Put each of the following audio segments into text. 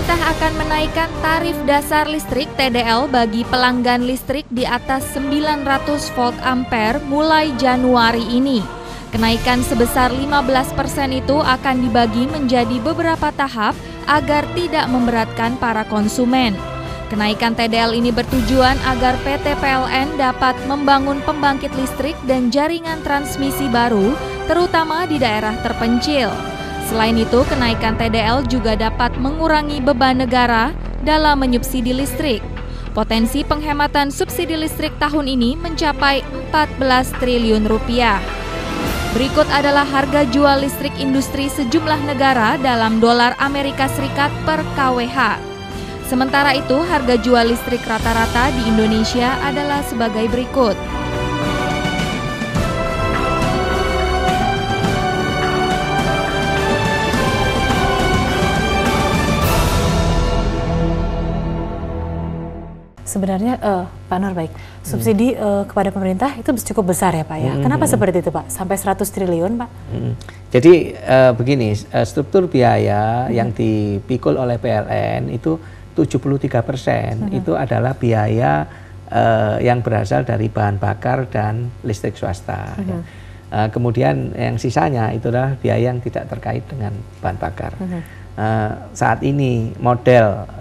pemerintah akan menaikkan tarif dasar listrik TDL bagi pelanggan listrik di atas 900 volt ampere mulai Januari ini. Kenaikan sebesar 15% itu akan dibagi menjadi beberapa tahap agar tidak memberatkan para konsumen. Kenaikan TDL ini bertujuan agar PT PLN dapat membangun pembangkit listrik dan jaringan transmisi baru, terutama di daerah terpencil. Selain itu, kenaikan TDL juga dapat mengurangi beban negara dalam menyubsidi listrik. Potensi penghematan subsidi listrik tahun ini mencapai 14 triliun rupiah. Berikut adalah harga jual listrik industri sejumlah negara dalam dolar Amerika Serikat per kWh. Sementara itu, harga jual listrik rata-rata di Indonesia adalah sebagai berikut. Sebenarnya Pak Nur, baik, subsidi kepada pemerintah itu cukup besar ya Pak ya. Kenapa seperti itu Pak? Sampai 100 triliun Pak? Jadi begini, struktur biaya yang dipikul oleh PLN itu 73% itu adalah biaya yang berasal dari bahan bakar dan listrik swasta. Ya. Kemudian yang sisanya itu adalah biaya yang tidak terkait dengan bahan bakar. Saat ini model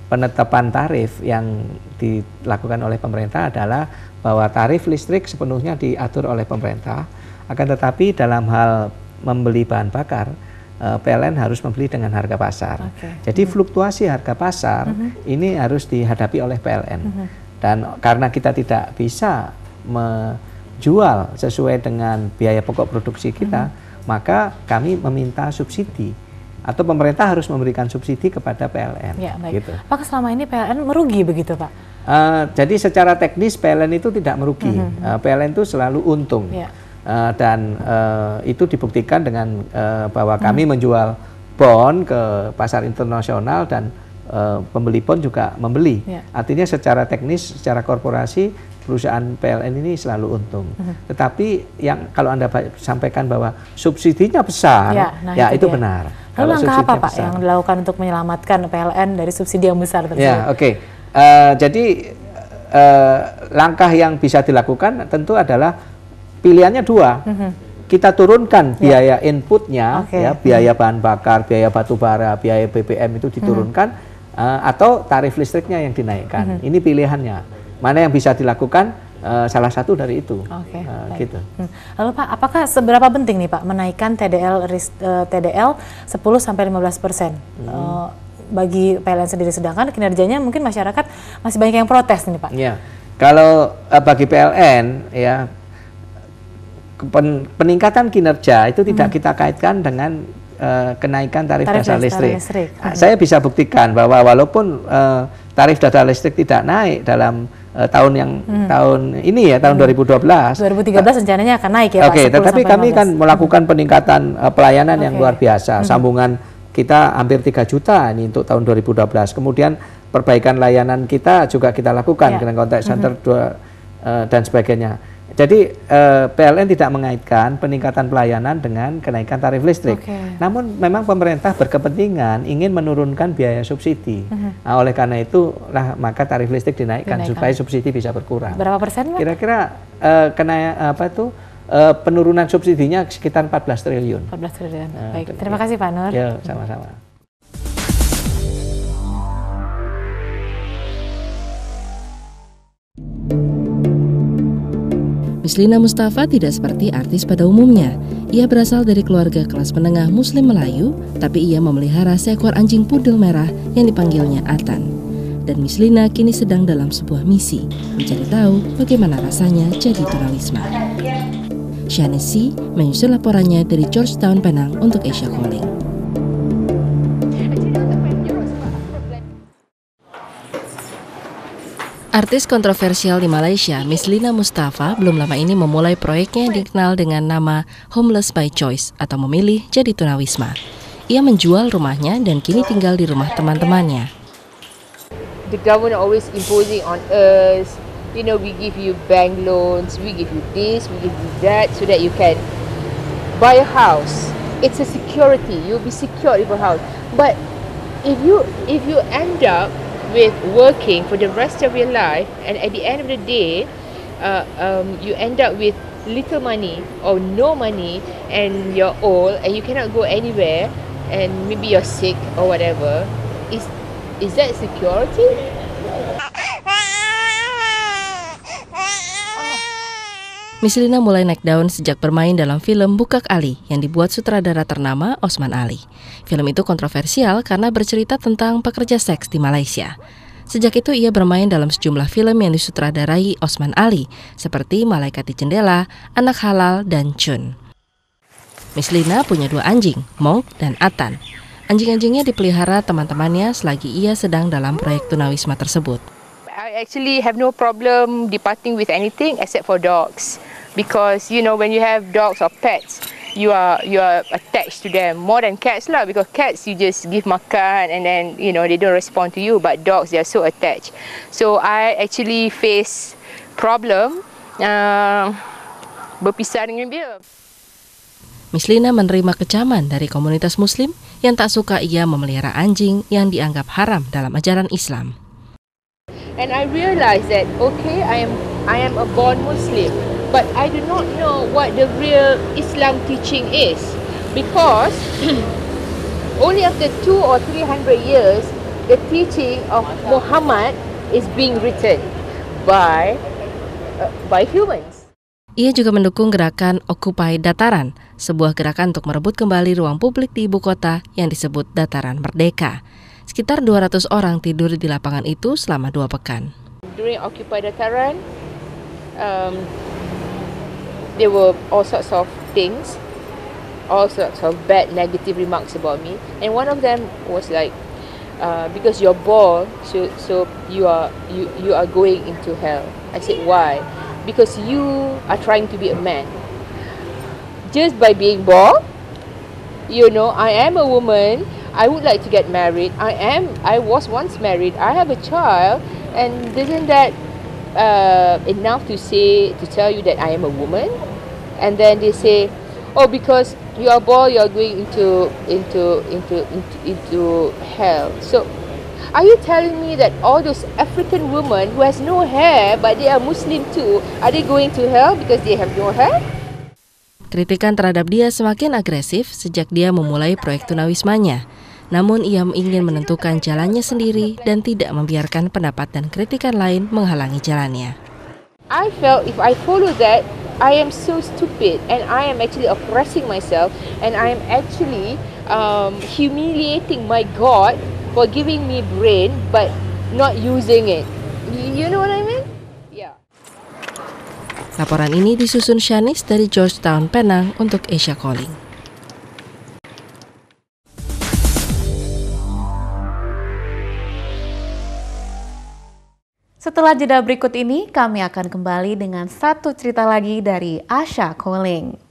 penetapan tarif yang dilakukan oleh pemerintah adalah bahwa tarif listrik sepenuhnya diatur oleh pemerintah, akan tetapi dalam hal membeli bahan bakar, PLN harus membeli dengan harga pasar. Jadi fluktuasi harga pasar ini harus dihadapi oleh PLN. Dan karena kita tidak bisa menjual sesuai dengan biaya pokok produksi kita, maka kami meminta subsidi. Atau pemerintah harus memberikan subsidi kepada PLN. Ya, baik. Gitu. Pak, selama ini PLN merugi begitu Pak? Jadi secara teknis PLN itu tidak merugi. PLN itu selalu untung. Ya. Dan itu dibuktikan dengan bahwa kami menjual bond ke pasar internasional dan pembeli bond juga membeli. Ya. Artinya secara teknis, secara korporasi, perusahaan PLN ini selalu untung. Tetapi yang kalau Anda sampaikan bahwa subsidinya besar, ya itu benar. Lalu langkah apa Pak yang dilakukan untuk menyelamatkan PLN dari subsidi yang besar tersebut? Ya, oke. Jadi langkah yang bisa dilakukan tentu adalah pilihannya dua. Kita turunkan biaya inputnya, ya, biaya bahan bakar, biaya batu bara, biaya BBM itu diturunkan, atau tarif listriknya yang dinaikkan. Ini pilihannya. Mana yang bisa dilakukan? Salah satu dari itu. Gitu. Lalu Pak, apakah seberapa penting nih Pak menaikkan TDL 10-15% bagi PLN sendiri, sedangkan kinerjanya mungkin masyarakat masih banyak yang protes nih Pak? Ya, kalau bagi PLN ya peningkatan kinerja itu tidak kita kaitkan dengan kenaikan tarif dasar listrik. Saya bisa buktikan bahwa walaupun tarif dasar listrik tidak naik dalam tahun ini ya, tahun 2012. 2013 rencananya akan naik ya Pak. Tetapi kami kan melakukan peningkatan pelayanan yang luar biasa. Sambungan kita hampir 3 juta ini untuk tahun 2012. Kemudian perbaikan layanan kita juga kita lakukan dengan contact center dan sebagainya. Jadi PLN tidak mengaitkan peningkatan pelayanan dengan kenaikan tarif listrik. Namun memang pemerintah berkepentingan ingin menurunkan biaya subsidi. Nah, oleh karena itu maka tarif listrik dinaikkan supaya subsidi bisa berkurang. Berapa persen Pak? Kira-kira penurunan subsidinya sekitar 14 triliun. 14 triliun. Baik, terima kasih Pak Nur. Ya, sama-sama. Mislina Mustafa tidak seperti artis pada umumnya. Ia berasal dari keluarga kelas menengah Muslim Melayu, tapi ia memelihara seekor anjing pudel merah yang dipanggilnya Atan. Dan Mislina kini sedang dalam sebuah misi, mencari tahu bagaimana rasanya jadi tunawisma. Shanesi menyusun laporannya dari Georgetown, Penang untuk Asia Calling. Artis kontroversial di Malaysia, Mislina Mustafa belum lama ini memulai proyeknya yang dikenal dengan nama Homeless by Choice atau memilih jadi tunawisma. Ia menjual rumahnya dan kini tinggal di rumah teman-temannya. The government always imposing on us, you know, we give you bank loans, we give you this, we give you that, so that you can buy a house. It's a security, you'll be secured with a house. But if you end up with working for the rest of your life, and at the end of the day, you end up with little money or no money, and you're old and you cannot go anywhere, and maybe you're sick or whatever, is that security? Mislina mulai naik daun sejak bermain dalam film Bukak Ali yang dibuat sutradara ternama Osman Ali. Film itu kontroversial karena bercerita tentang pekerja seks di Malaysia. Sejak itu ia bermain dalam sejumlah film yang disutradarai Osman Ali, seperti Malaikat di Jendela, Anak Halal, dan Chun. Mislina punya 2 anjing, Monk dan Atan. Anjing-anjingnya dipelihara teman-temannya selagi ia sedang dalam proyek tunawisma tersebut. I actually have no problem departing with anything except for dogs, because you know, when you have dogs or pets, you are attached to them more than cats lah, because cats you just give makan and then you know they don't respond to you, but dogs they are so attached. So I actually face problem berpisah dengan dia. Mislina menerima kecaman dari komunitas Muslim yang tak suka ia memelihara anjing yang dianggap haram dalam ajaran Islam. And I realized that okay, I am a born Muslim, but I do not know what the real Islam teaching is, because only after 200 or 300 years the teaching of Muhammad is being written by humans. Ia juga mendukung gerakan Occupy Dataran, sebuah gerakan untuk merebut kembali ruang publik di ibu kota yang disebut Dataran Merdeka. Sekitar 200 orang tidur di lapangan itu selama 2 pekan. During Occupy Dataran, there were all sorts of things, all sorts of bad, negative remarks about me, and one of them was like, because you're bald, so you are going into hell. I said, why? Because you are trying to be a man. Just by being bald, you know, I am a woman. I would like to get married. I was once married. I have a child, and isn't that enough to tell you that I am a woman? And then they say, oh, because you are bald, you are going into hell. So, are you telling me that all those African women who has no hair but they are Muslim too, are they going to hell because they have no hair? Kritikan terhadap dia semakin agresif sejak dia memulai proyek tunawismanya. Namun ia ingin menentukan jalannya sendiri dan tidak membiarkan pendapat dan kritikan lain menghalangi jalannya. I felt if I follow that, I am so stupid and I am actually oppressing myself, and I am actually humiliating my God for giving me brain but not using it. You know what I mean? Yeah. Laporan ini disusun Shanice dari Georgetown, Penang untuk Asia Calling. Setelah jeda berikut ini, kami akan kembali dengan satu cerita lagi dari Asia Calling.